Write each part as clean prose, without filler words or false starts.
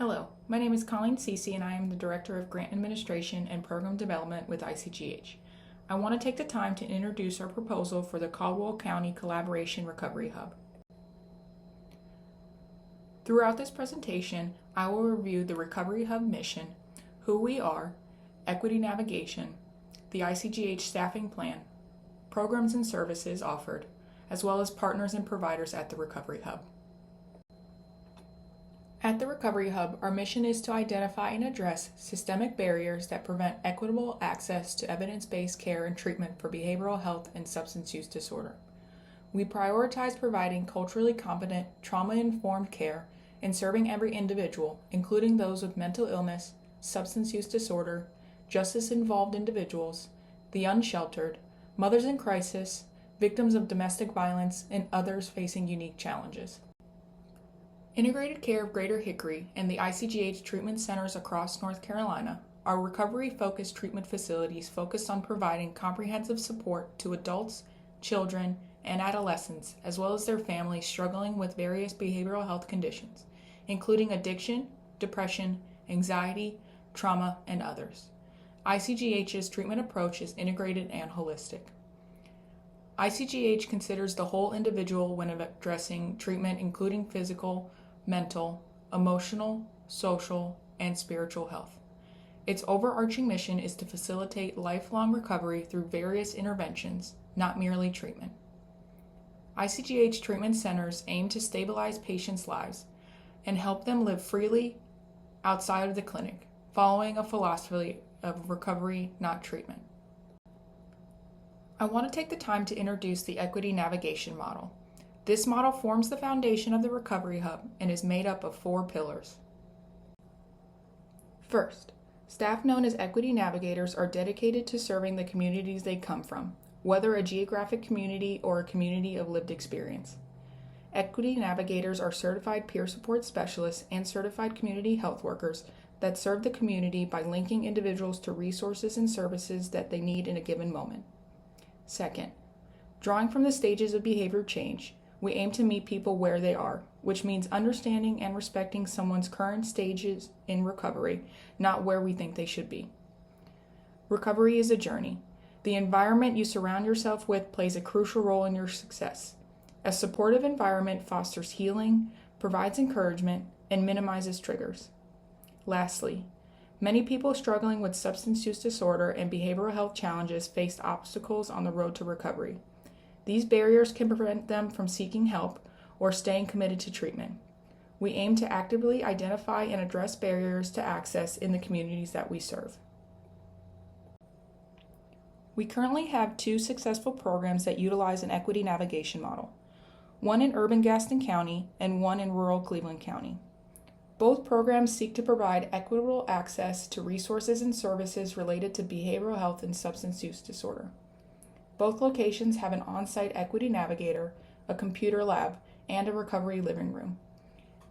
Hello, my name is Colleen Cece and I am the Director of Grant Administration and Program Development with ICGH. I want to take the time to introduce our proposal for the Caldwell County Collaboration Recovery Hub. Throughout this presentation, I will review the Recovery Hub mission, who we are, equity navigation, the ICGH staffing plan, programs and services offered, as well as partners and providers at the Recovery Hub. At the Recovery Hub, our mission is to identify and address systemic barriers that prevent equitable access to evidence-based care and treatment for behavioral health and substance use disorder. We prioritize providing culturally competent, trauma-informed care and serving every individual, including those with mental illness, substance use disorder, justice-involved individuals, the unsheltered, mothers in crisis, victims of domestic violence, and others facing unique challenges. Integrated Care of Greater Hickory and the ICGH Treatment Centers across North Carolina are recovery-focused treatment facilities focused on providing comprehensive support to adults, children, and adolescents, as well as their families struggling with various behavioral health conditions, including addiction, depression, anxiety, trauma, and others. ICGH's treatment approach is integrated and holistic. ICGH considers the whole individual when addressing treatment, including physical, mental, emotional, social, and spiritual health. Its overarching mission is to facilitate lifelong recovery through various interventions, not merely treatment. ICGH Treatment Centers aim to stabilize patients' lives and help them live freely outside of the clinic, following a philosophy of recovery, not treatment. I want to take the time to introduce the equity navigation model. This model forms the foundation of the Recovery Hub and is made up of 4 pillars. First, staff known as equity navigators are dedicated to serving the communities they come from, whether a geographic community or a community of lived experience. Equity navigators are certified peer support specialists and certified community health workers that serve the community by linking individuals to resources and services that they need in a given moment. Second, drawing from the stages of behavior change, we aim to meet people where they are, which means understanding and respecting someone's current stages in recovery, not where we think they should be. Recovery is a journey. The environment you surround yourself with plays a crucial role in your success. A supportive environment fosters healing, provides encouragement, and minimizes triggers. Lastly, many people struggling with substance use disorder and behavioral health challenges face obstacles on the road to recovery. These barriers can prevent them from seeking help or staying committed to treatment. We aim to actively identify and address barriers to access in the communities that we serve. We currently have 2 successful programs that utilize an equity navigation model, one in urban Gaston County and one in rural Cleveland County. Both programs seek to provide equitable access to resources and services related to behavioral health and substance use disorder. Both locations have an on-site equity navigator, a computer lab, and a recovery living room.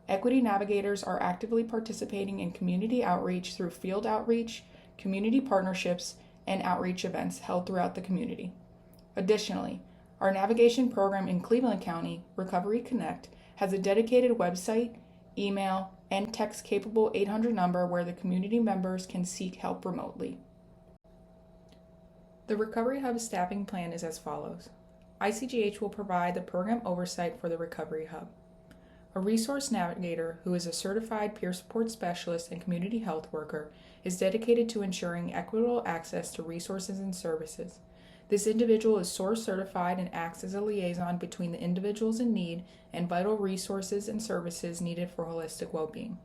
Equity navigators are actively participating in community outreach through field outreach, community partnerships, and outreach events held throughout the community. Additionally, our navigation program in Cleveland County, Recovery Connect, has a dedicated website, email, and text-capable 800 number where the community members can seek help remotely. The Recovery Hub staffing plan is as follows. ICGH will provide the program oversight for the Recovery Hub. A resource navigator, who is a certified peer support specialist and community health worker, is dedicated to ensuring equitable access to resources and services. This individual is SOAR certified and acts as a liaison between the individuals in need and vital resources and services needed for holistic well-being.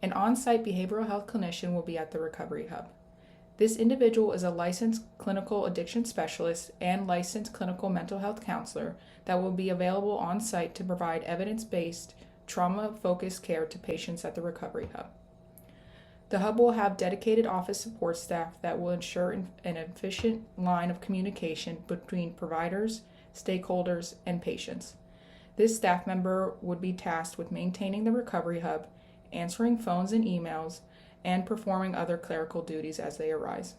An on-site behavioral health clinician will be at the Recovery Hub. This individual is a licensed clinical addiction specialist and licensed clinical mental health counselor that will be available on-site to provide evidence-based, trauma-focused care to patients at the Recovery Hub. The Hub will have dedicated office support staff that will ensure an efficient line of communication between providers, stakeholders, and patients. This staff member would be tasked with maintaining the Recovery Hub, answering phones and emails, and performing other clerical duties as they arise.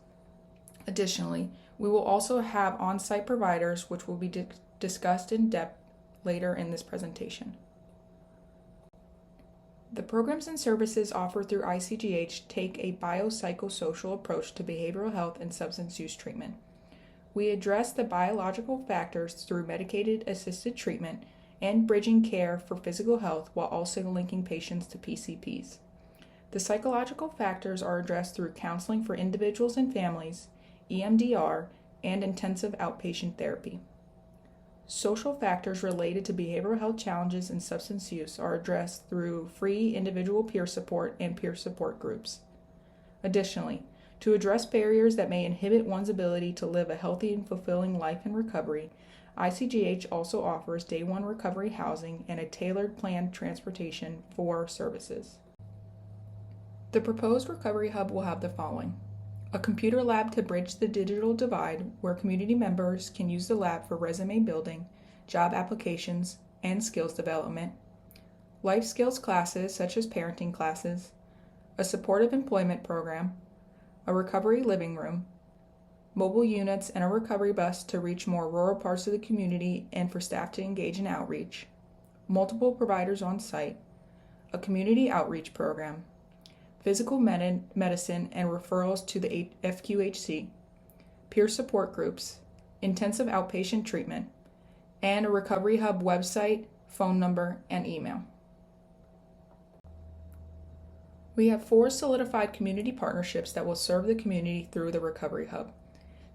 Additionally, we will also have on-site providers, which will be discussed in depth later in this presentation. The programs and services offered through ICGH take a biopsychosocial approach to behavioral health and substance use treatment. We address the biological factors through medicated assisted treatment and bridging care for physical health while also linking patients to PCPs. The psychological factors are addressed through counseling for individuals and families, EMDR, and intensive outpatient therapy. Social factors related to behavioral health challenges and substance use are addressed through free individual peer support and peer support groups. Additionally, to address barriers that may inhibit one's ability to live a healthy and fulfilling life in recovery, ICGH also offers day one recovery housing and a tailored planned transportation for services. The proposed recovery hub will have the following: a computer lab to bridge the digital divide, where community members can use the lab for resume building, job applications, and skills development, life skills classes such as parenting classes, a supportive employment program, a recovery living room, mobile units and a recovery bus to reach more rural parts of the community and for staff to engage in outreach, multiple providers on site, a community outreach program, physical medicine and referrals to the FQHC, peer support groups, intensive outpatient treatment, and a recovery hub website, phone number, and email. We have 4 solidified community partnerships that will serve the community through the recovery hub.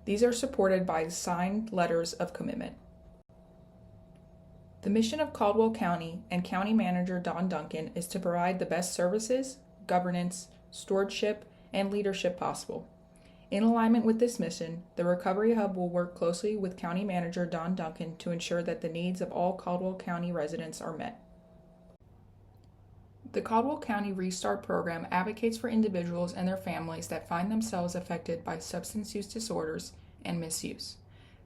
These are supported by signed letters of commitment. The mission of Caldwell County and County Manager Don Duncan is to provide the best services, governance, stewardship, and leadership possible. In alignment with this mission, the Recovery Hub will work closely with County Manager Don Duncan to ensure that the needs of all Caldwell County residents are met. The Caldwell County Restart program advocates for individuals and their families that find themselves affected by substance use disorders and misuse.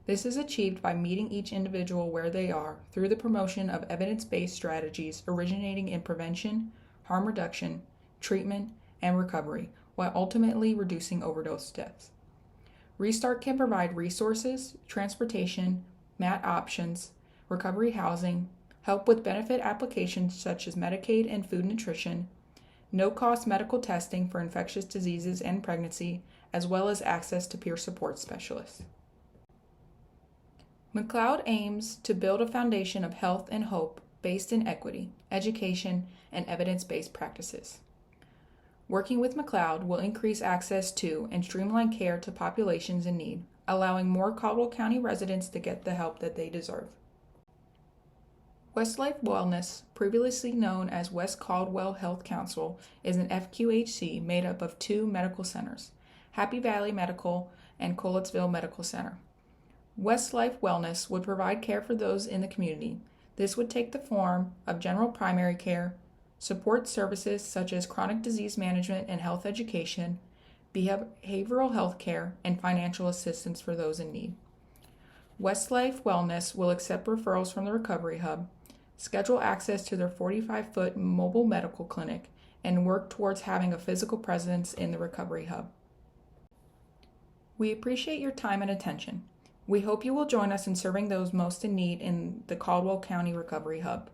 This is achieved by meeting each individual where they are through the promotion of evidence-based strategies originating in prevention, harm reduction, treatment, and recovery, while ultimately reducing overdose deaths. Restart can provide resources, transportation, MAT options, recovery housing, help with benefit applications such as Medicaid and food nutrition, no-cost medical testing for infectious diseases and pregnancy, as well as access to peer support specialists. McLeod aims to build a foundation of health and hope based in equity, education, and evidence-based practices. Working with McLeod will increase access to and streamline care to populations in need, allowing more Caldwell County residents to get the help that they deserve. Westlife Wellness, previously known as West Caldwell Health Council, is an FQHC made up of 2 medical centers, Happy Valley Medical and Collettsville Medical Center. Westlife Wellness would provide care for those in the community. This would take the form of general primary care, support services such as chronic disease management and health education, behavioral health care, and financial assistance for those in need. Westlife Wellness will accept referrals from the Recovery Hub, schedule access to their 45-foot mobile medical clinic, and work towards having a physical presence in the Recovery Hub. We appreciate your time and attention. We hope you will join us in serving those most in need in the Caldwell County Recovery Hub.